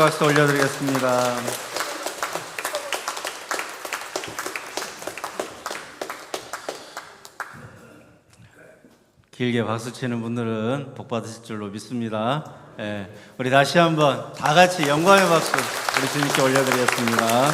박수 올려드리겠습니다. 길게 박수 치는 분들은 복 받으실 줄로 믿습니다. 예, 우리 다시 한번 다 같이 영광의 박수 우리 주님께 올려드리겠습니다.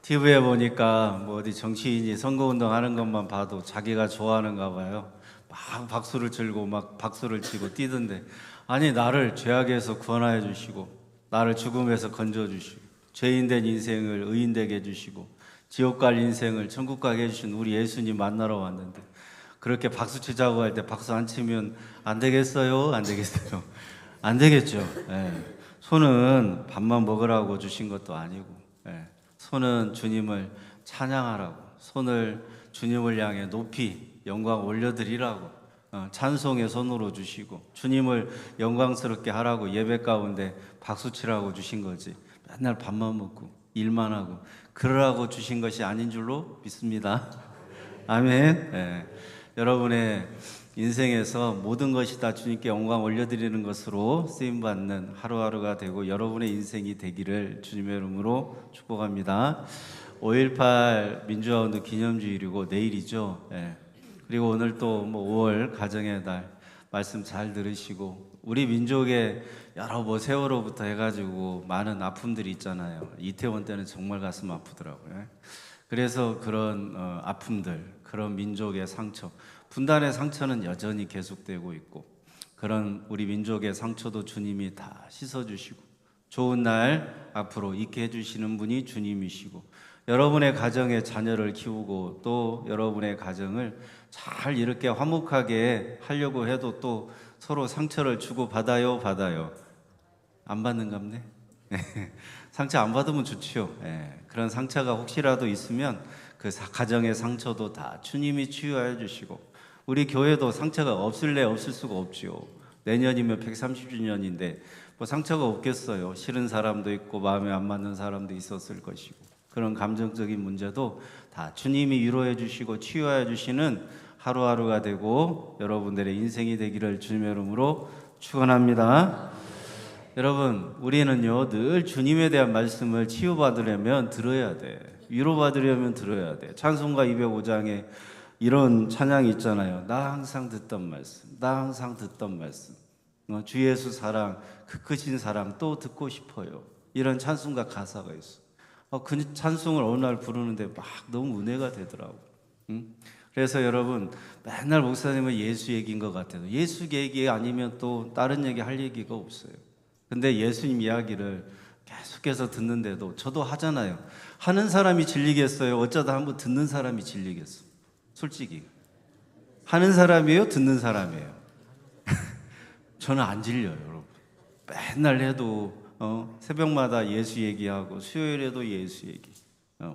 TV에 보니까 뭐 어디 정치인이 선거운동 하는 것만 봐도 자기가 좋아하는가 봐요. 막 박수를 치고 막 박수를 치고 뛰던데, 아니 나를 죄악에서 구원하여 주시고 나를 죽음에서 건져 주시고 죄인된 인생을 의인되게 해주시고 지옥 갈 인생을 천국 가게 해주신 우리 예수님 만나러 왔는데 그렇게 박수 치자고 할 때 박수 안 치면 안 되겠어요? 안 되겠어요? 안 되겠죠. 예. 손은 밥만 먹으라고 주신 것도 아니고, 예. 손은 주님을 찬양하라고, 손을 주님을 향해 높이 영광 올려드리라고 찬송의 손으로 주시고 주님을 영광스럽게 하라고 예배 가운데 박수치라고 주신 거지, 맨날 밥만 먹고 일만 하고 그러라고 주신 것이 아닌 줄로 믿습니다. 아멘. 예. 여러분의 인생에서 모든 것이 다 주님께 영광 올려드리는 것으로 쓰임받는 하루하루가 되고 여러분의 인생이 되기를 주님의 이름으로 축복합니다. 5.18 민주화운동 기념주일이고 내일이죠. 예. 그리고 오늘 또 5월 가정의 달 말씀 잘 들으시고, 우리 민족의 여러 세월호부터 해가지고 많은 아픔들이 있잖아요. 이태원 때는 정말 가슴 아프더라고요. 그래서 그런 아픔들, 그런 민족의 상처, 분단의 상처는 여전히 계속되고 있고, 그런 우리 민족의 상처도 주님이 다 씻어주시고 좋은 날 앞으로 있게 해주시는 분이 주님이시고, 여러분의 가정에 자녀를 키우고 또 여러분의 가정을 잘 이렇게 화목하게 하려고 해도 또 서로 상처를 주고 받아요? 안 받는갑네? 상처 안 받으면 좋지요. 그런 상처가 혹시라도 있으면 그 가정의 상처도 다 주님이 치유하여 주시고, 우리 교회도 상처가 없을 수가 없지요. 내년이면 130주년인데 뭐 상처가 없겠어요. 싫은 사람도 있고 마음에 안 맞는 사람도 있었을 것이고, 그런 감정적인 문제도 다 주님이 위로해 주시고 치유해 주시는 하루하루가 되고 여러분들의 인생이 되기를 주님의 이름으로 축원합니다. 여러분, 우리는요 늘 주님에 대한 말씀을 치유받으려면 들어야 돼. 위로받으려면 들어야 돼. 찬송가 205장에 이런 찬양이 있잖아요. 나 항상 듣던 말씀, 나 항상 듣던 말씀, 주 예수 사랑, 그 크신 사랑 또 듣고 싶어요. 이런 찬송가 가사가 있어. 그 찬송을 어느 날 부르는데 막 너무 은혜가 되더라고. 그래서 여러분, 맨날 목사님은 예수 얘기인 것 같아요. 예수 얘기 아니면 또 다른 얘기 할 얘기가 없어요. 근데 예수님 이야기를 계속해서 듣는데도, 저도 하잖아요. 하는 사람이 질리겠어요? 어쩌다 한번 듣는 사람이 질리겠어? 솔직히 하는 사람이에요? 듣는 사람이에요? 저는 안 질려요, 여러분. 맨날 해도 새벽마다 예수 얘기하고 수요일에도 예수 얘기,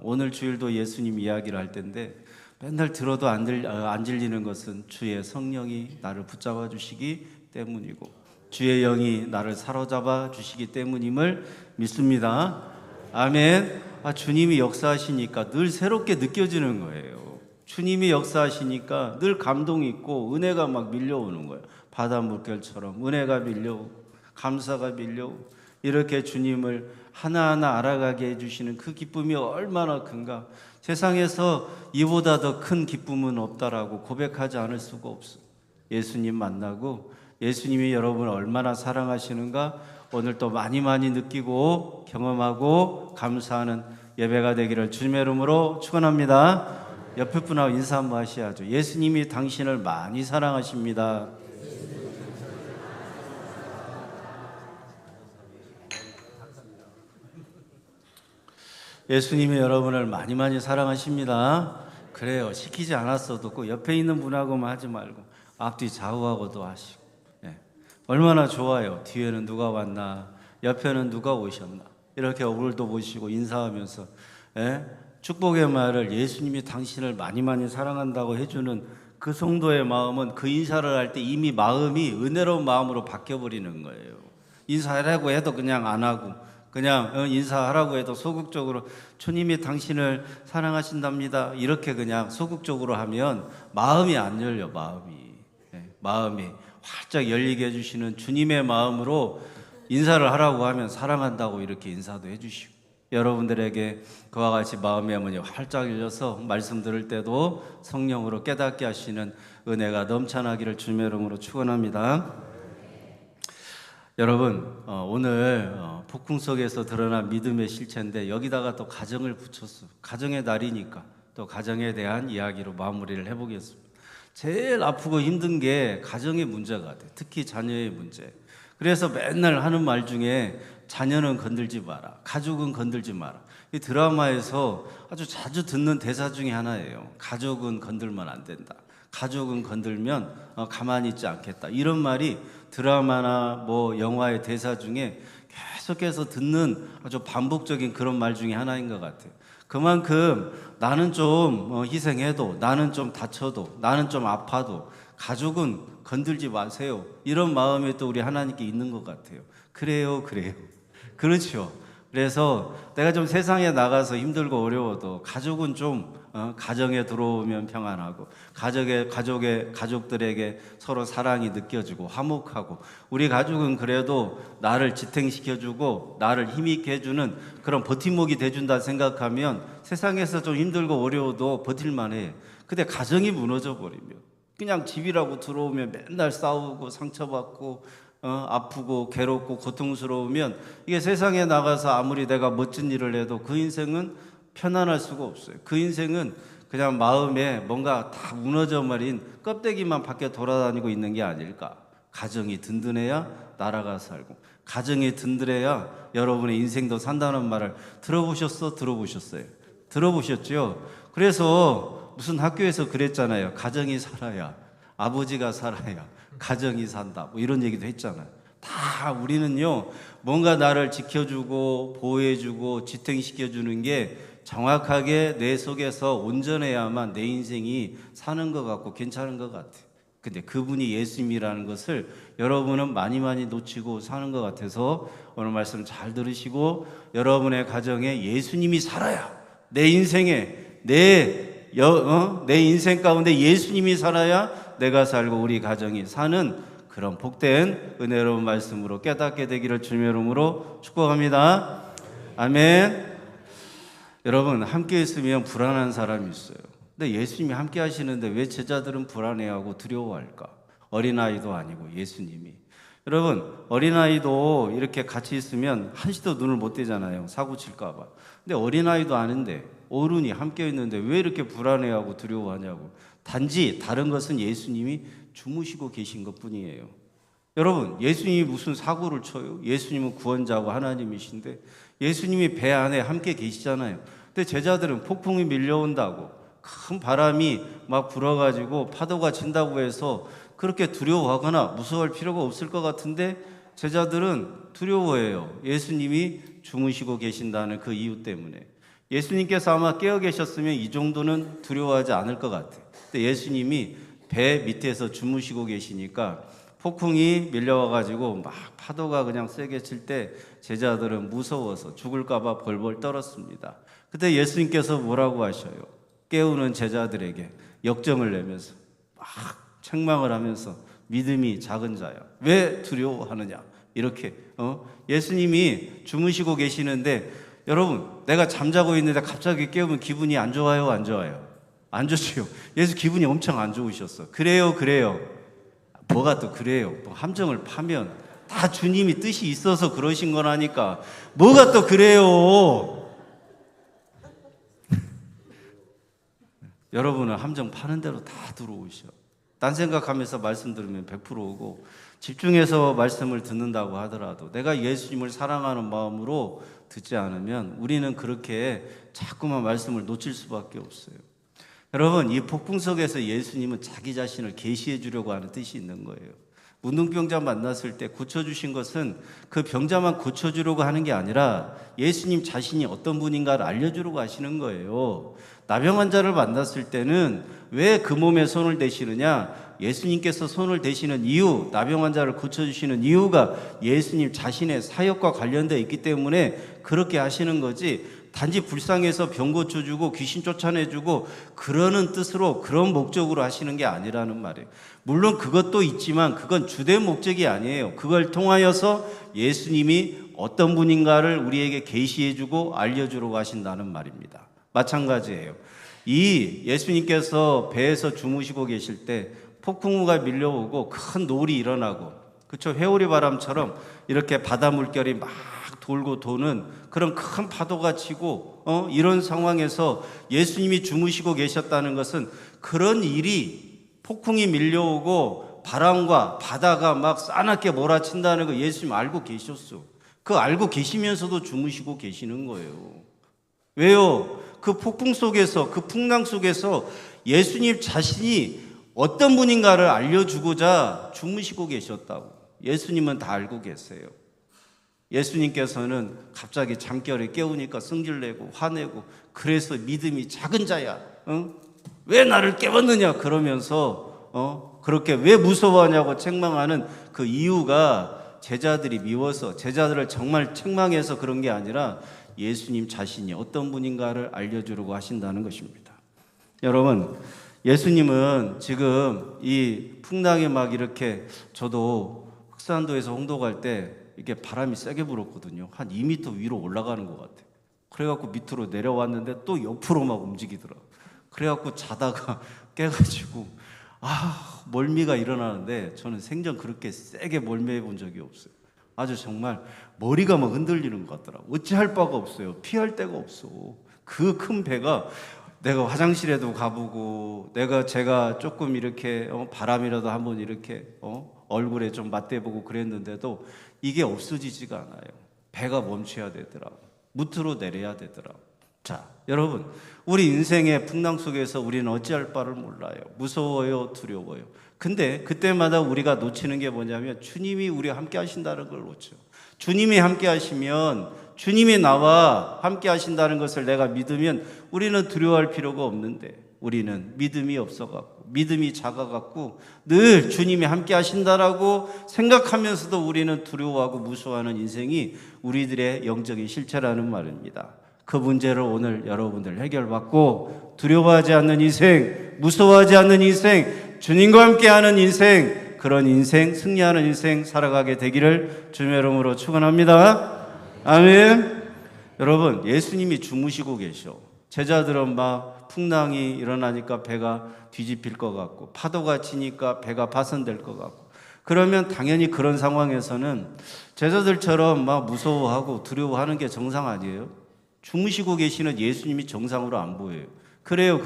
오늘 주일도 예수님 이야기를 할 텐데 맨날 들어도 안 질리는 것은 주의 성령이 나를 붙잡아 주시기 때문이고 주의 영이 나를 사로잡아 주시기 때문임을 믿습니다. 아멘. 주님이 역사하시니까 늘 새롭게 느껴지는 거예요. 주님이 역사하시니까 늘 감동이 있고 은혜가 막 밀려오는 거예요. 바다 물결처럼 은혜가 밀려오고 감사가 밀려오고, 이렇게 주님을 하나하나 알아가게 해주시는 그 기쁨이 얼마나 큰가. 세상에서 이보다 더 큰 기쁨은 없다라고 고백하지 않을 수가 없어요. 예수님 만나고 예수님이 여러분을 얼마나 사랑하시는가 오늘 또 많이 느끼고 경험하고 감사하는 예배가 되기를 주님의 이름으로 축원합니다. 옆에 분하고 인사 한번 하셔야죠. 예수님이 당신을 많이 사랑하십니다. 예수님이 여러분을 많이 사랑하십니다. 그래요. 시키지 않았어도 꼭 옆에 있는 분하고만 하지 말고 앞뒤 좌우하고도 하시고. 얼마나 좋아요. 뒤에는 누가 왔나, 옆에는 누가 오셨나, 이렇게 얼굴도 보시고 인사하면서 축복의 말을, 예수님이 당신을 많이 사랑한다고 해주는 그 성도의 마음은 그 인사를 할 때 이미 마음이 은혜로운 마음으로 바뀌어버리는 거예요. 인사하라고 해도 그냥 안 하고, 그냥 인사하라고 해도 소극적으로 주님이 당신을 사랑하신답니다 이렇게 그냥 소극적으로 하면 마음이 안 열려. 마음이 활짝 열리게 해주시는 주님의 마음으로 인사를 하라고 하면 사랑한다고 이렇게 인사도 해주시고, 여러분들에게 그와 같이 마음의 문이 활짝 열려서 말씀 들을 때도 성령으로 깨닫게 하시는 은혜가 넘쳐나기를 주님의 이름으로 축원합니다. 여러분, 오늘 폭풍 속에서 드러난 믿음의 실체인데 여기다가 또 가정을 붙였어요. 가정의 날이니까 또 가정에 대한 이야기로 마무리를 해보겠습니다. 제일 아프고 힘든 게 가정의 문제가 돼. 특히 자녀의 문제. 그래서 맨날 하는 말 중에 자녀는 건들지 마라, 가족은 건들지 마라. 이 드라마에서 아주 자주 듣는 대사 중에 하나예요. 가족은 건들면 안 된다. 가족은 건들면 가만히 있지 않겠다. 이런 말이 드라마나 뭐 영화의 대사 중에 계속해서 듣는 아주 반복적인 그런 말 중에 하나인 것 같아요. 그만큼 나는 좀 희생해도, 나는 좀 다쳐도, 나는 좀 아파도 가족은 건들지 마세요. 이런 마음이 또 우리 하나님께 있는 것 같아요. 그래요. 그렇죠. 그래서 내가 좀 세상에 나가서 힘들고 어려워도 가족은 좀 가정에 들어오면 평안하고, 가족들에게 서로 사랑이 느껴지고 화목하고, 우리 가족은 그래도 나를 지탱시켜주고 나를 힘있게 해주는 그런 버팀목이 돼준다 생각하면 세상에서 좀 힘들고 어려워도 버틸만해. 근데 가정이 무너져 버리면, 그냥 집이라고 들어오면 맨날 싸우고 상처받고 아프고 괴롭고 고통스러우면, 이게 세상에 나가서 아무리 내가 멋진 일을 해도 그 인생은 편안할 수가 없어요. 그 인생은 그냥 마음에 뭔가 다 무너져 버린 껍데기만 밖에 돌아다니고 있는 게 아닐까. 가정이 든든해야 나라가 살고, 가정이 든든해야 여러분의 인생도 산다는 말을 들어보셨어요? 들어보셨죠? 그래서 무슨 학교에서 그랬잖아요. 가정이 살아야, 아버지가 살아야 가정이 산다, 뭐 이런 얘기도 했잖아요. 다 우리는요, 뭔가 나를 지켜주고 보호해주고 지탱시켜주는 게 정확하게 내 속에서 온전해야만 내 인생이 사는 것 같고 괜찮은 것 같아요. 근데 그분이 예수님이라는 것을 여러분은 많이 놓치고 사는 것 같아서 오늘 말씀 잘 들으시고, 여러분의 가정에 예수님이 살아야, 내 인생에 내 인생 가운데 예수님이 살아야 내가 살고 우리 가정이 사는 그런 복된 은혜로운 말씀으로 깨닫게 되기를 주님의 이름으로 축복합니다. 아멘. 여러분, 함께 있으면 불안한 사람이 있어요. 근데 예수님이 함께 하시는데 왜 제자들은 불안해하고 두려워할까? 어린아이도 아니고 예수님이. 여러분, 어린아이도 이렇게 같이 있으면 한시도 눈을 못 떼잖아요. 사고 칠까 봐. 근데 어린아이도 아닌데, 어른이 함께 있는데 왜 이렇게 불안해하고 두려워하냐고. 단지 다른 것은 예수님이 주무시고 계신 것뿐이에요. 여러분, 예수님이 무슨 사고를 쳐요? 예수님은 구원자고 하나님이신데 예수님이 배 안에 함께 계시잖아요. 근데 제자들은 폭풍이 밀려온다고, 큰 바람이 막 불어가지고 파도가 친다고 해서 그렇게 두려워하거나 무서워할 필요가 없을 것 같은데 제자들은 두려워해요. 예수님이 주무시고 계신다는 그 이유 때문에. 예수님께서 아마 깨어 계셨으면 이 정도는 두려워하지 않을 것 같아요. 근데 예수님이 배 밑에서 주무시고 계시니까 폭풍이 밀려와가지고 막 파도가 그냥 세게 칠 때 제자들은 무서워서 죽을까봐 벌벌 떨었습니다. 그때 예수님께서 뭐라고 하셔요? 깨우는 제자들에게 역정을 내면서 막 책망을 하면서, 믿음이 작은 자야, 왜 두려워하느냐, 이렇게 예수님이 주무시고 계시는데, 여러분, 내가 잠자고 있는데 갑자기 깨우면 기분이 안 좋아요, 안 좋아요? 안 좋지요. 예수 기분이 엄청 안 좋으셨어. 그래요. 뭐가 또 그래요? 뭐 함정을 파면 다 주님이 뜻이 있어서 그러신 거라니까. 뭐가 또 그래요? 여러분은 함정 파는 대로 다 들어오셔. 딴 생각하면서 말씀 들으면 100% 오고, 집중해서 말씀을 듣는다고 하더라도 내가 예수님을 사랑하는 마음으로 듣지 않으면 우리는 그렇게 자꾸만 말씀을 놓칠 수밖에 없어요. 여러분, 이 폭풍 속에서 예수님은 자기 자신을 계시해 주려고 하는 뜻이 있는 거예요. 문둥병자 만났을 때 고쳐주신 것은 그 병자만 고쳐주려고 하는 게 아니라 예수님 자신이 어떤 분인가를 알려주려고 하시는 거예요. 나병 환자를 만났을 때는 왜 그 몸에 손을 대시느냐? 예수님께서 손을 대시는 이유, 나병 환자를 고쳐주시는 이유가 예수님 자신의 사역과 관련되어 있기 때문에 그렇게 하시는 거지, 단지 불쌍해서 병 고쳐주고 귀신 쫓아내주고 그러는 뜻으로 그런 목적으로 하시는 게 아니라는 말이에요. 물론 그것도 있지만 그건 주된 목적이 아니에요. 그걸 통하여서 예수님이 어떤 분인가를 우리에게 계시해주고 알려주려고 하신다는 말입니다. 마찬가지예요. 이 예수님께서 배에서 주무시고 계실 때 폭풍우가 밀려오고 큰 노을이 일어나고, 그렇죠? 회오리 바람처럼 이렇게 바다 물결이 막 돌고 도는 그런 큰 파도가 치고 이런 상황에서 예수님이 주무시고 계셨다는 것은 그런 일이, 폭풍이 밀려오고 바람과 바다가 막 싸납게 몰아친다는 거 예수님 알고 계셨어. 그 알고 계시면서도 주무시고 계시는 거예요. 왜요? 그 폭풍 속에서, 그 풍랑 속에서 예수님 자신이 어떤 분인가를 알려주고자 주무시고 계셨다고. 예수님은 다 알고 계세요. 예수님께서는 갑자기 잠결에 깨우니까 승질내고 화내고, 그래서 믿음이 작은 자야, 왜 나를 깨웠느냐 그러면서 그렇게 왜 무서워하냐고 책망하는 그 이유가 제자들이 미워서, 제자들을 정말 책망해서 그런 게 아니라 예수님 자신이 어떤 분인가를 알려주려고 하신다는 것입니다. 여러분, 예수님은 지금 이 풍랑에 막 이렇게, 저도 흑산도에서 홍도 갈 때 이게 바람이 세게 불었거든요. 한 2m 위로 올라가는 것 같아요. 그래갖고 밑으로 내려왔는데 또 옆으로 막 움직이더라고요. 그래갖고 자다가 깨가지고 멀미가 일어나는데, 저는 생전 그렇게 세게 멀미해 본 적이 없어요. 아주 정말 머리가 막 흔들리는 것 같더라고요. 어찌할 바가 없어요. 피할 데가 없어. 그 큰 배가, 내가 화장실에도 가보고, 제가 조금 이렇게 바람이라도 한번 이렇게 얼굴에 좀 맞대보고 그랬는데도 이게 없어지지가 않아요. 배가 멈춰야 되더라고. 무트로 내려야 되더라고. 자, 여러분, 우리 인생의 풍랑 속에서 우리는 어찌할 바를 몰라요. 무서워요, 두려워요. 근데 그때마다 우리가 놓치는 게 뭐냐면 주님이 우리와 함께 하신다는 걸 놓죠. 주님이 함께 하시면, 주님이 나와 함께 하신다는 것을 내가 믿으면 우리는 두려워할 필요가 없는데, 우리는 믿음이 없어갖고, 믿음이 작아갖고 늘 주님이 함께 하신다라고 생각하면서도 우리는 두려워하고 무서워하는 인생이 우리들의 영적인 실체라는 말입니다. 그 문제를 오늘 여러분들 해결받고 두려워하지 않는 인생, 무서워하지 않는 인생, 주님과 함께하는 인생, 그런 인생, 승리하는 인생 살아가게 되기를 주님의 이름으로 축원합니다. 아멘. 여러분, 예수님이 주무시고 계셔. 제자들은 막 풍랑이 일어나니까 배가 뒤집힐 것 같고, 파도가 치니까 배가 파손될 것 같고, 그러면 당연히 그런 상황에서는 제자들처럼 막 무서워하고 두려워하는 게 정상 아니에요? 주무시고 계시는 예수님이 정상으로 안 보여요. 그래요.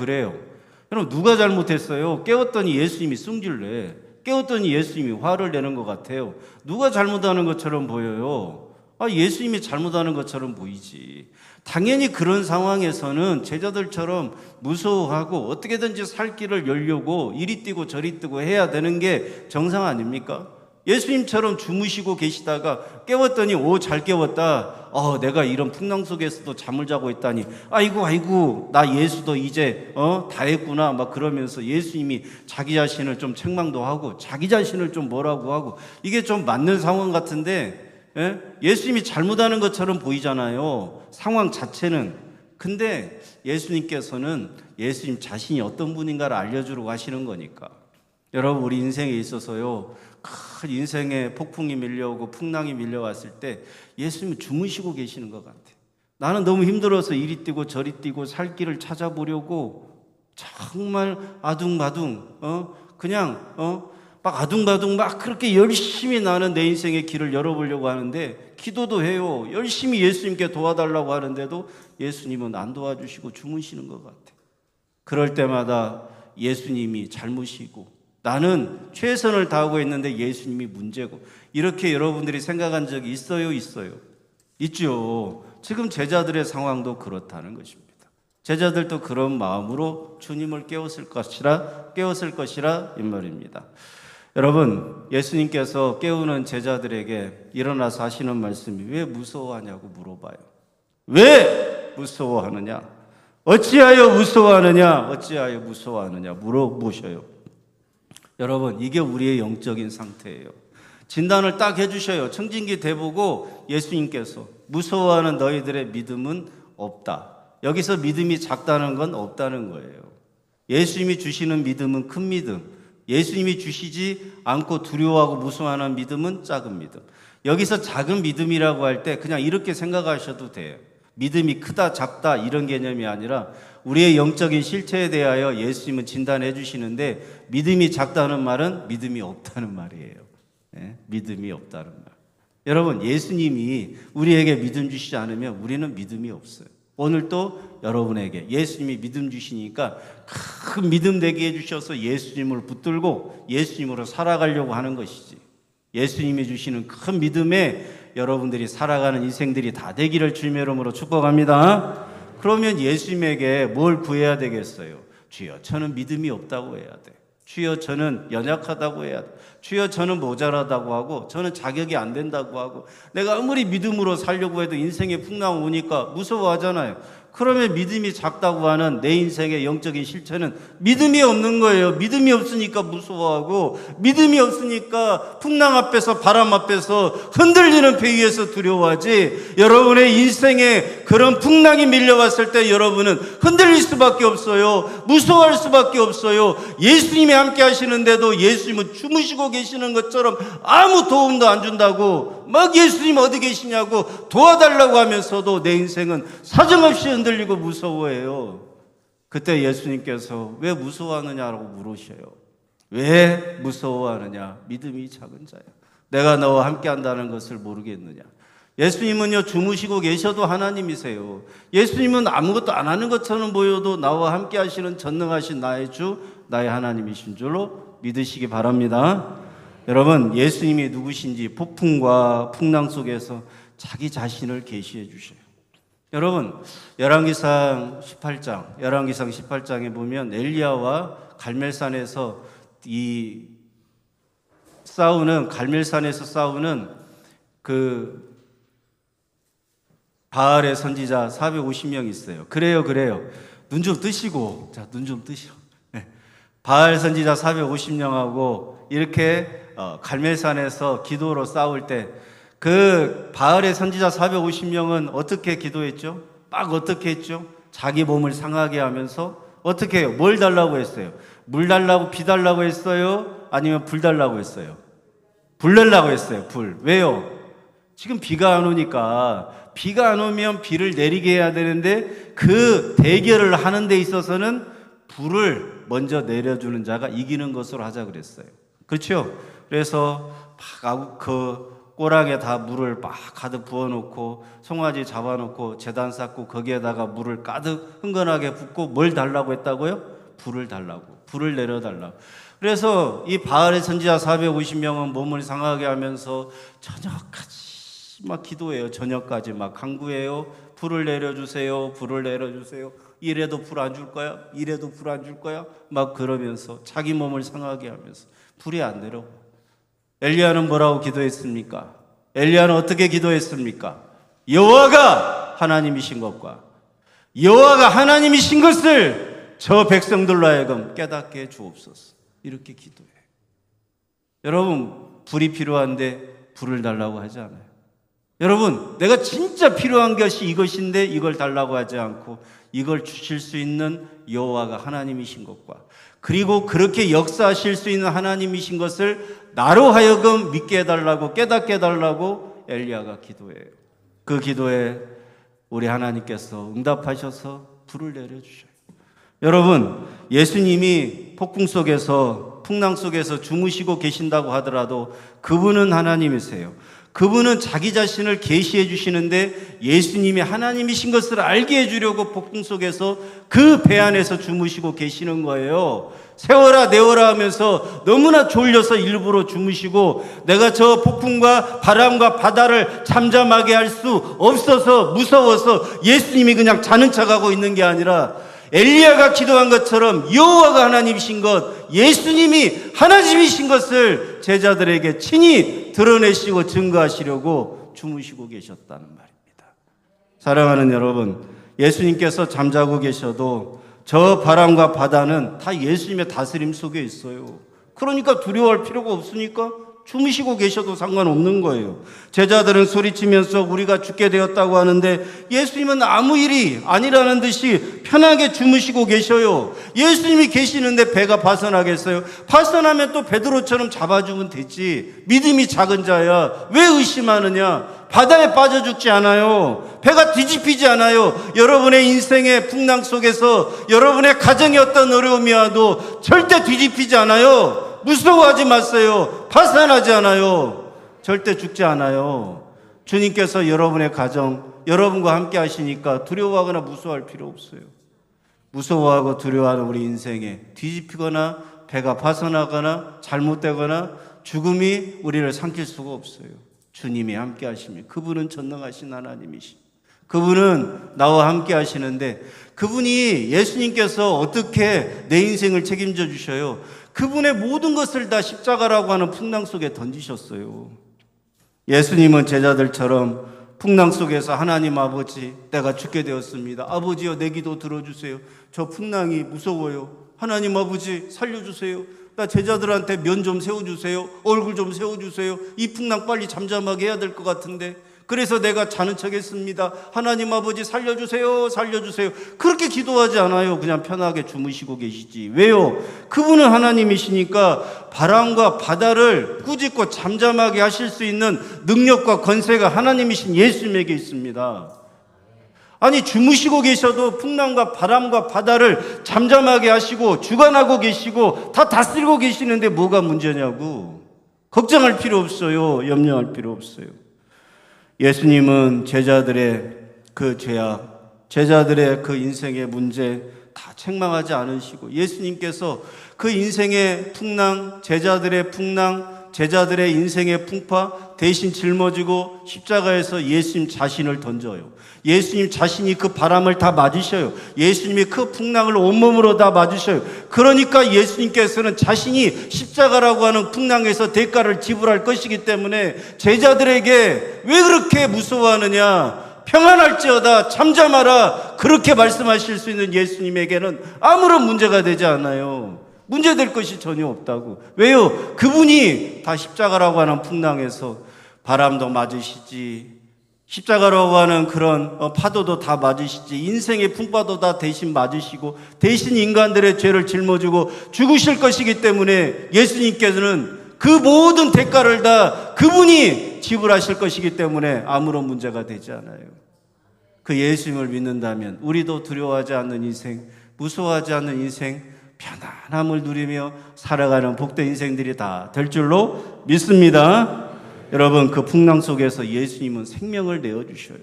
그럼 누가 잘못했어요? 깨웠더니 예수님이 승질내. 깨웠더니 예수님이 화를 내는 것 같아요. 누가 잘못하는 것처럼 보여요? 예수님이 잘못하는 것처럼 보이지. 당연히 그런 상황에서는 제자들처럼 무서워하고 어떻게든지 살 길을 열려고 이리 뛰고 저리 뛰고 해야 되는 게 정상 아닙니까? 예수님처럼 주무시고 계시다가 깨웠더니 잘 깨웠다. 내가 이런 풍랑 속에서도 잠을 자고 있다니. 아이고 나 예수도 이제 다 했구나 막 그러면서 예수님이 자기 자신을 좀 책망도 하고 자기 자신을 좀 뭐라고 하고, 이게 좀 맞는 상황 같은데 예수님이 잘못하는 것처럼 보이잖아요, 상황 자체는. 근데 예수님께서는 예수님 자신이 어떤 분인가를 알려주려고 하시는 거니까. 여러분, 우리 인생에 있어서요, 큰 인생의 폭풍이 밀려오고 풍랑이 밀려왔을 때 예수님은 주무시고 계시는 것 같아요. 나는 너무 힘들어서 이리 뛰고 저리 뛰고 살 길을 찾아보려고 정말 아둥바둥 막 아둥바둥 막 그렇게 열심히 나는 내 인생의 길을 열어보려고 하는데, 기도도 해요. 열심히 예수님께 도와달라고 하는데도 예수님은 안 도와주시고 주무시는 것 같아요. 그럴 때마다 예수님이 잘못이고 나는 최선을 다하고 있는데 예수님이 문제고, 이렇게 여러분들이 생각한 적이 있어요? 있죠. 지금 제자들의 상황도 그렇다는 것입니다. 제자들도 그런 마음으로 주님을 깨웠을 것이라 이 말입니다. 여러분, 예수님께서 깨우는 제자들에게 일어나서 하시는 말씀이 왜 무서워하냐고 물어봐요. 왜 무서워하느냐? 어찌하여 무서워하느냐 물어보셔요. 여러분, 이게 우리의 영적인 상태예요. 진단을 딱 해주셔요. 청진기 대보고 예수님께서 무서워하는 너희들의 믿음은 없다. 여기서 믿음이 작다는 건 없다는 거예요. 예수님이 주시는 믿음은 큰 믿음, 예수님이 주시지 않고 두려워하고 무서워하는 믿음은 작은 믿음. 여기서 작은 믿음이라고 할 때 그냥 이렇게 생각하셔도 돼요. 믿음이 크다 작다 이런 개념이 아니라 우리의 영적인 실체에 대하여 예수님은 진단해 주시는데, 믿음이 작다는 말은 믿음이 없다는 말이에요. 네? 믿음이 없다는 말. 여러분, 예수님이 우리에게 믿음 주시지 않으면 우리는 믿음이 없어요. 오늘 또 여러분에게 예수님이 믿음 주시니까 큰 믿음 되게 해주셔서 예수님을 붙들고 예수님으로 살아가려고 하는 것이지, 예수님이 주시는 큰 믿음에 여러분들이 살아가는 인생들이 다 되기를 주님의 이름으로 축복합니다. 그러면 예수님에게 뭘 구해야 되겠어요? 주여, 저는 믿음이 없다고 해야 돼. 주여, 저는 연약하다고 해야 돼. 주여, 저는 모자라다고 하고, 저는 자격이 안 된다고 하고, 내가 아무리 믿음으로 살려고 해도 인생에 풍랑 오니까 무서워하잖아요. 그러면 믿음이 작다고 하는 내 인생의 영적인 실체는 믿음이 없는 거예요. 믿음이 없으니까 무서워하고, 믿음이 없으니까 풍랑 앞에서, 바람 앞에서 흔들리는 배 위에서 두려워하지, 여러분의 인생에 그런 풍랑이 밀려왔을 때 여러분은 흔들릴 수밖에 없어요. 무서워할 수밖에 없어요. 예수님이 함께 하시는데도 예수님은 주무시고 계시는 것처럼 아무 도움도 안 준다고 막 예수님 어디 계시냐고 도와달라고 하면서도 내 인생은 사정없이 흔들리고 무서워해요. 그때 예수님께서 왜 무서워하느냐라고 물으셔요. 왜 무서워하느냐? 믿음이 작은 자야. 내가 너와 함께 한다는 것을 모르겠느냐? 예수님은요, 주무시고 계셔도 하나님이세요. 예수님은 아무것도 안 하는 것처럼 보여도 나와 함께 하시는 전능하신 나의 주, 나의 하나님이신 줄로 믿으시기 바랍니다. 여러분, 예수님이 누구신지 폭풍과 풍랑 속에서 자기 자신을 계시해 주셔요. 여러분, 열왕기상 18장에 보면 엘리야와 갈멜산에서 갈멜산에서 싸우는 그 바알의 선지자 450명 있어요. 그래요. 눈 좀 뜨시고, 자, 눈 좀 뜨시오. 네. 바알 선지자 450명하고 이렇게 갈멜산에서 기도로 싸울 때, 그 바알의 선지자 450명은 어떻게 기도했죠? 막 어떻게 했죠? 자기 몸을 상하게 하면서 어떻게 해요? 뭘 달라고 했어요? 물 달라고, 비 달라고 했어요? 아니면 불 달라고 했어요? 불 내려고 했어요. 불. 왜요? 지금 비가 안 오니까, 비가 안 오면 비를 내리게 해야 되는데 그 대결을 하는 데 있어서는 불을 먼저 내려주는 자가 이기는 것으로 하자 그랬어요. 그렇죠? 그래서 막 그 꼬랑에 다 물을 막 가득 부어놓고 송아지 잡아놓고 제단 쌓고 거기에다가 물을 가득 흥건하게 붓고 뭘 달라고 했다고요? 불을 달라고, 불을 내려달라고. 그래서 이 바알의 선지자 450명은 몸을 상하게 하면서 저녁까지 막 기도해요. 저녁까지 막 간구해요. 불을 내려주세요. 불을 내려주세요. 이래도 불 안 줄 거야? 이래도 불 안 줄 거야? 막 그러면서 자기 몸을 상하게 하면서 불이 안 내려오고. 엘리야는 뭐라고 기도했습니까? 엘리야는 어떻게 기도했습니까? 여호와가 하나님이신 것과 여호와가 하나님이신 것을 저 백성들로 하여금 깨닫게 해 주옵소서. 이렇게 기도해요. 여러분, 불이 필요한데 불을 달라고 하지 않아요. 여러분, 내가 진짜 필요한 것이 이것인데 이걸 달라고 하지 않고 이걸 주실 수 있는 여호와가 하나님이신 것과, 그리고 그렇게 역사하실 수 있는 하나님이신 것을 나로 하여금 믿게 해달라고, 깨닫게 해달라고 엘리야가 기도해요. 그 기도에 우리 하나님께서 응답하셔서 불을 내려주셔요. 여러분, 예수님이 폭풍 속에서, 풍랑 속에서 주무시고 계신다고 하더라도 그분은 하나님이세요. 그분은 자기 자신을 계시해 주시는데 예수님이 하나님이신 것을 알게 해주려고 폭풍 속에서 그 배 안에서 주무시고 계시는 거예요. 세워라 내워라 하면서 너무나 졸려서 일부러 주무시고, 내가 저 폭풍과 바람과 바다를 잠잠하게 할 수 없어서 무서워서 예수님이 그냥 자는 척하고 있는 게 아니라, 엘리야가 기도한 것처럼 여호와가 하나님이신 것, 예수님이 하나님이신 것을 제자들에게 친히 드러내시고 증거하시려고 주무시고 계셨다는 말입니다. 사랑하는 여러분, 예수님께서 잠자고 계셔도 저 바람과 바다는 다 예수님의 다스림 속에 있어요. 그러니까 두려워할 필요가 없으니까 주무시고 계셔도 상관없는 거예요. 제자들은 소리치면서 우리가 죽게 되었다고 하는데 예수님은 아무 일이 아니라는 듯이 편하게 주무시고 계셔요. 예수님이 계시는데 배가 파선하겠어요? 파선하면 또 베드로처럼 잡아주면 되지. 믿음이 작은 자야. 왜 의심하느냐? 바다에 빠져 죽지 않아요. 배가 뒤집히지 않아요. 여러분의 인생의 풍랑 속에서 여러분의 가정의 어떤 어려움이 와도 절대 뒤집히지 않아요. 무서워하지 마세요. 파산하지 않아요. 절대 죽지 않아요. 주님께서 여러분의 가정, 여러분과 함께 하시니까 두려워하거나 무서워할 필요 없어요. 무서워하고 두려워하는 우리 인생에 뒤집히거나 배가 파산하거나 잘못되거나 죽음이 우리를 삼킬 수가 없어요. 주님이 함께 하시면 그분은 전능하신 하나님이십니다. 그분은 나와 함께 하시는데 그분이 예수님께서 어떻게 내 인생을 책임져 주셔요? 그분의 모든 것을 다 십자가라고 하는 풍랑 속에 던지셨어요. 예수님은 제자들처럼 풍랑 속에서 하나님 아버지, 내가 죽게 되었습니다. 아버지여, 내 기도 들어주세요. 저 풍랑이 무서워요. 하나님 아버지 살려주세요. 나 제자들한테 면 좀 세워주세요. 얼굴 좀 세워주세요. 이 풍랑 빨리 잠잠하게 해야 될 것 같은데 그래서 내가 자는 척 했습니다. 하나님 아버지 살려주세요. 살려주세요. 그렇게 기도하지 않아요. 그냥 편하게 주무시고 계시지. 왜요? 그분은 하나님이시니까 바람과 바다를 꾸짖고 잠잠하게 하실 수 있는 능력과 권세가 하나님이신 예수님에게 있습니다. 아니 주무시고 계셔도 풍랑과 바람과 바다를 잠잠하게 하시고 주관하고 계시고 다 다스리고 계시는데 뭐가 문제냐고. 걱정할 필요 없어요. 염려할 필요 없어요. 예수님은 제자들의 그 죄악, 제자들의 그 인생의 문제 다 책망하지 않으시고 예수님께서 그 인생의 풍랑, 제자들의 풍랑, 제자들의 인생의 풍파 대신 짊어지고 십자가에서 예수님 자신을 던져요. 예수님 자신이 그 바람을 다 맞으셔요. 예수님이 그 풍랑을 온몸으로 다 맞으셔요. 그러니까 예수님께서는 자신이 십자가라고 하는 풍랑에서 대가를 지불할 것이기 때문에 제자들에게 왜 그렇게 무서워하느냐? 평안할지어다 잠잠하라 그렇게 말씀하실 수 있는 예수님에게는 아무런 문제가 되지 않아요. 문제될 것이 전혀 없다고. 왜요? 그분이 다 십자가라고 하는 풍랑에서 바람도 맞으시지, 십자가라고 하는 그런 파도도 다 맞으시지, 인생의 풍파도 다 대신 맞으시고 대신 인간들의 죄를 짊어지고 죽으실 것이기 때문에 예수님께서는 그 모든 대가를 다 그분이 지불하실 것이기 때문에 아무런 문제가 되지 않아요. 그 예수님을 믿는다면 우리도 두려워하지 않는 인생, 무서워하지 않는 인생, 편안함을 누리며 살아가는 복된 인생들이 다 될 줄로 믿습니다. 여러분, 그 풍랑 속에서 예수님은 생명을 내어주셔요.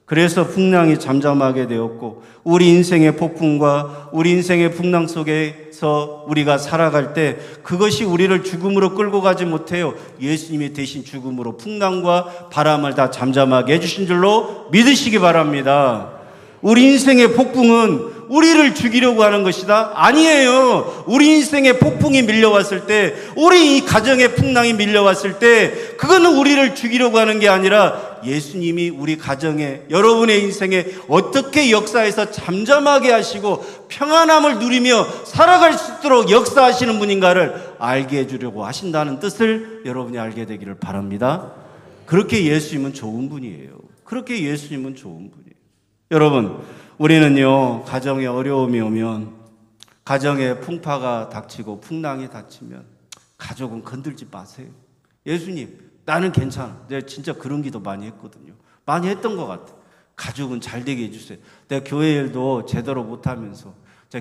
그래서 풍랑이 잠잠하게 되었고 우리 인생의 폭풍과 우리 인생의 풍랑 속에서 우리가 살아갈 때 그것이 우리를 죽음으로 끌고 가지 못해요. 예수님이 대신 죽음으로 풍랑과 바람을 다 잠잠하게 해주신 줄로 믿으시기 바랍니다. 우리 인생의 폭풍은 우리를 죽이려고 하는 것이다? 아니에요. 우리 인생의 폭풍이 밀려왔을 때, 우리 이 가정의 풍랑이 밀려왔을 때 그거는 우리를 죽이려고 하는 게 아니라 예수님이 우리 가정에, 여러분의 인생에 어떻게 역사에서 잠잠하게 하시고 평안함을 누리며 살아갈 수 있도록 역사하시는 분인가를 알게 해주려고 하신다는 뜻을 여러분이 알게 되기를 바랍니다. 그렇게 예수님은 좋은 분이에요. 그렇게 예수님은 좋은 분이에요. 여러분, 우리는요, 가정에 어려움이 오면, 가정에 풍파가 닥치고 풍랑이 닥치면 가족은 건들지 마세요. 예수님, 나는 괜찮아. 내가 진짜 그런 기도 많이 했거든요. 많이 했던 것 같아. 가족은 잘 되게 해주세요. 내가 교회 일도 제대로 못하면서,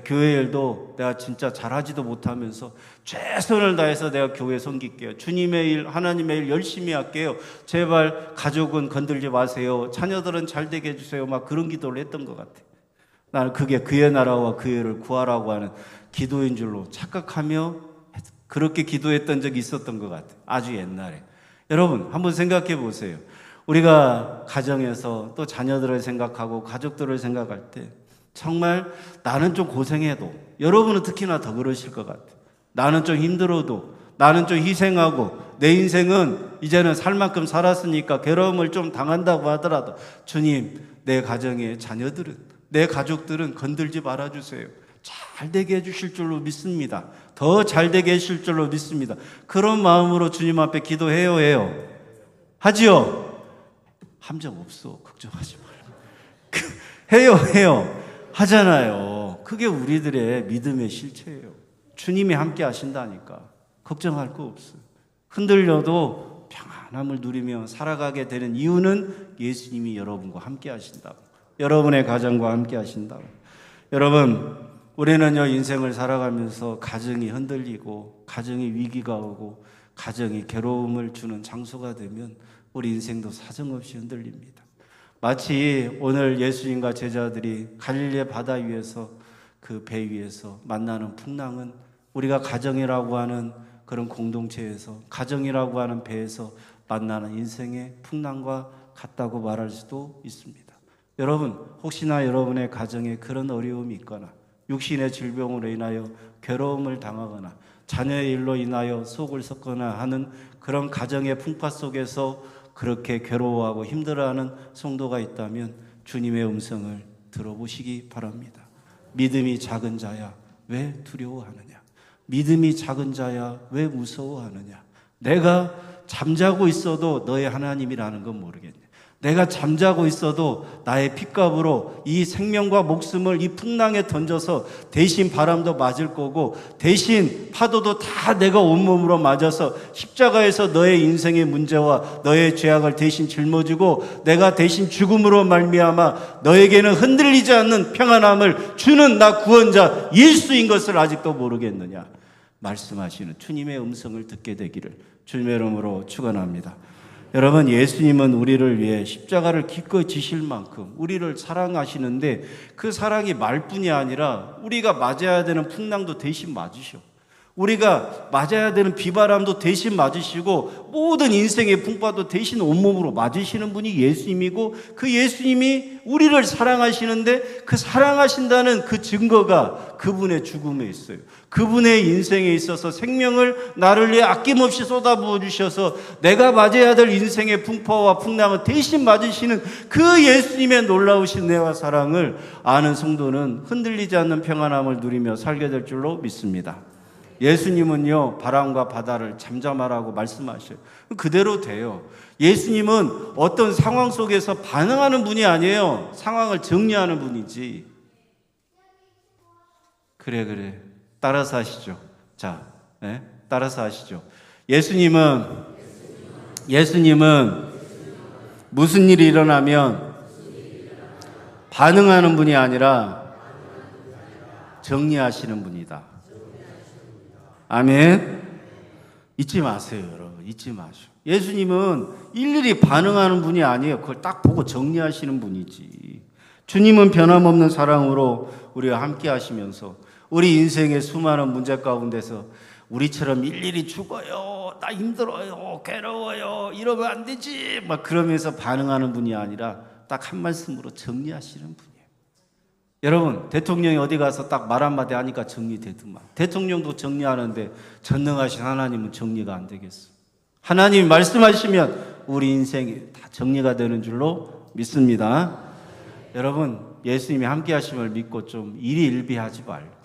교회 일도 내가 진짜 잘하지도 못하면서 최선을 다해서 내가 교회 섬길게요. 주님의 일, 하나님의 일 열심히 할게요. 제발 가족은 건들지 마세요. 자녀들은 잘 되게 해주세요. 막 그런 기도를 했던 것 같아요. 나는 그게 그의 나라와 그의를 구하라고 하는 기도인 줄로 착각하며 그렇게 기도했던 적이 있었던 것 같아요. 아주 옛날에. 여러분, 한번 생각해 보세요. 우리가 가정에서 또 자녀들을 생각하고 가족들을 생각할 때 정말 나는 좀 고생해도, 여러분은 특히나 더 그러실 것 같아요. 나는 좀 힘들어도, 나는 좀 희생하고, 내 인생은 이제는 살 만큼 살았으니까 괴로움을 좀 당한다고 하더라도 주님, 내 가정의 자녀들은, 내 가족들은 건들지 말아주세요. 잘 되게 해주실 줄로 믿습니다. 더 잘 되게 해주실 줄로 믿습니다. 그런 마음으로 주님 앞에 기도해요, 해요? 하지요? 함정 없어. 걱정하지 말고. 해요. 하잖아요. 그게 우리들의 믿음의 실체예요. 주님이 함께 하신다니까. 걱정할 거 없어요. 흔들려도 평안함을 누리며 살아가게 되는 이유는 예수님이 여러분과 함께 하신다고. 여러분의 가정과 함께 하신다고. 여러분, 우리는요, 인생을 살아가면서 가정이 흔들리고, 가정이 위기가 오고, 가정이 괴로움을 주는 장소가 되면 우리 인생도 사정없이 흔들립니다. 마치 오늘 예수님과 제자들이 갈릴리 바다 위에서 그 배 위에서 만나는 풍랑은 우리가 가정이라고 하는 그런 공동체에서, 가정이라고 하는 배에서 만나는 인생의 풍랑과 같다고 말할 수도 있습니다. 여러분, 혹시나 여러분의 가정에 그런 어려움이 있거나 육신의 질병으로 인하여 괴로움을 당하거나 자녀의 일로 인하여 속을 썩거나 하는 그런 가정의 풍파 속에서 그렇게 괴로워하고 힘들어하는 성도가 있다면 주님의 음성을 들어보시기 바랍니다. 믿음이 작은 자야 왜 두려워하느냐? 믿음이 작은 자야 왜 무서워하느냐? 내가 잠자고 있어도 너의 하나님이라는 건 모르겠냐? 내가 잠자고 있어도 나의 핏값으로 이 생명과 목숨을 이 풍랑에 던져서 대신 바람도 맞을 거고 대신 파도도 다 내가 온몸으로 맞아서 십자가에서 너의 인생의 문제와 너의 죄악을 대신 짊어지고 내가 대신 죽음으로 말미암아 너에게는 흔들리지 않는 평안함을 주는 나 구원자 예수인 것을 아직도 모르겠느냐? 말씀하시는 주님의 음성을 듣게 되기를 주님의 이름으로 축원합니다. 여러분, 예수님은 우리를 위해 십자가를 기꺼이 지실 만큼 우리를 사랑하시는데 그 사랑이 말뿐이 아니라 우리가 맞아야 되는 풍랑도 대신 맞으셔. 우리가 맞아야 되는 비바람도 대신 맞으시고 모든 인생의 풍파도 대신 온몸으로 맞으시는 분이 예수님이고 그 예수님이 우리를 사랑하시는데 그 사랑하신다는 그 증거가 그분의 죽음에 있어요. 그분의 인생에 있어서 생명을 나를 위해 아낌없이 쏟아부어 주셔서 내가 맞아야 될 인생의 풍파와 풍랑을 대신 맞으시는 그 예수님의 놀라우신 은혜와 사랑을 아는 성도는 흔들리지 않는 평안함을 누리며 살게 될 줄로 믿습니다. 예수님은요, 바람과 바다를 잠잠하라고 말씀하셔요. 그대로 돼요. 예수님은 어떤 상황 속에서 반응하는 분이 아니에요. 상황을 정리하는 분이지. 그래. 따라서 하시죠. 자, 네? 따라서 하시죠. 예수님은 무슨 일이 일어나면 반응하는 분이 아니라 정리하시는 분이다. 아멘. 잊지 마세요, 여러분. 잊지 마시오. 예수님은 일일이 반응하는 분이 아니에요. 그걸 딱 보고 정리하시는 분이지. 주님은 변함없는 사랑으로 우리와 함께 하시면서 우리 인생의 수많은 문제 가운데서 우리처럼 일일이 죽어요, 나 힘들어요, 괴로워요, 이러면 안 되지 막 그러면서 반응하는 분이 아니라 딱 한 말씀으로 정리하시는 분이에요. 여러분, 대통령이 어디 가서 딱 말 한마디 하니까 정리되더만. 대통령도 정리하는데 전능하신 하나님은 정리가 안 되겠어. 하나님이 말씀하시면 우리 인생이 다 정리가 되는 줄로 믿습니다. 여러분, 예수님이 함께 하심을 믿고 좀 일희일비하지 말고,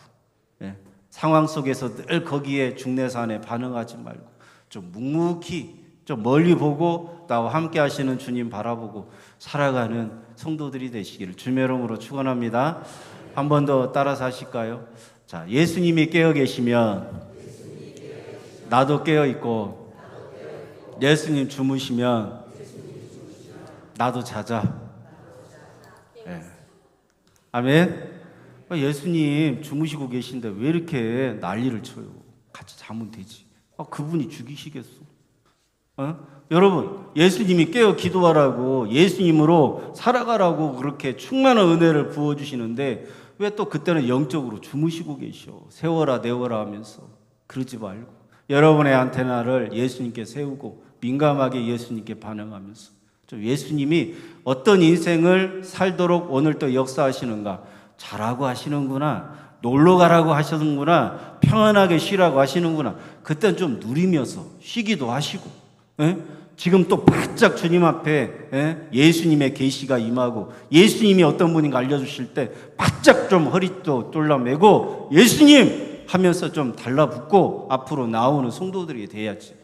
상황 속에서 늘 거기에 중내산에 반응하지 말고 좀 묵묵히 좀 멀리 보고 나와 함께 하시는 주님 바라보고 살아가는 성도들이 되시기를 주님의 이름으로 축원합니다. 한 번 더 따라서 하실까요? 자, 예수님이 깨어 계시면 나도 깨어 있고, 예수님 주무시면 나도 자자. 네. 아멘. 예수님 주무시고 계신데 왜 이렇게 난리를 쳐요? 같이 자면 되지. 그분이 죽이시겠어? 여러분, 예수님이 깨어 기도하라고, 예수님으로 살아가라고 그렇게 충만한 은혜를 부어주시는데 왜 또 그때는 영적으로 주무시고 계셔? 세워라 내워라 하면서. 그러지 말고 여러분의 안테나를 예수님께 세우고 민감하게 예수님께 반응하면서 좀 예수님이 어떤 인생을 살도록 오늘 또 역사하시는가, 잘하고 하시는구나, 놀러 가라고 하시는구나, 평안하게 쉬라고 하시는구나, 그때는 좀 누리면서 쉬기도 하시고, 지금 또 바짝 주님 앞에 예수님의 계시가 임하고 예수님이 어떤 분인가 알려주실 때 바짝 좀 허리도 똘라매고 예수님 하면서 좀 달라붙고 앞으로 나오는 성도들이 돼야지.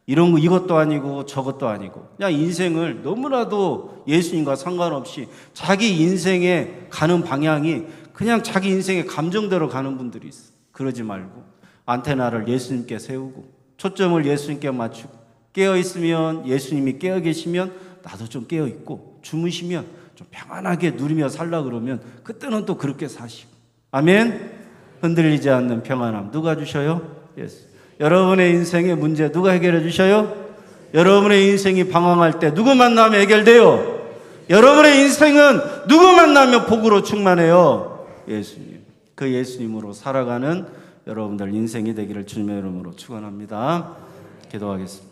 이런 거 이것도 아니고 저것도 아니고 그냥 인생을 너무나도 예수님과 상관없이 자기 인생에 가는 방향이 그냥 자기 인생의 감정대로 가는 분들이 있어. 그러지 말고 안테나를 예수님께 세우고 초점을 예수님께 맞추고 깨어있으면 예수님이 깨어 계시면 나도 좀 깨어있고 주무시면 좀 평안하게 누리며 살라 그러면 그때는 또 그렇게 사시고. 아멘. 흔들리지 않는 평안함 누가 주셔요? 예수. 여러분의 인생의 문제 누가 해결해 주셔요? 여러분의 인생이 방황할 때 누구 만나면 해결돼요? 여러분의 인생은 누구 만나면 복으로 충만해요? 예수님. 그 예수님으로 살아가는 여러분들 인생이 되기를 주님의 이름으로 축원합니다. 기도하겠습니다.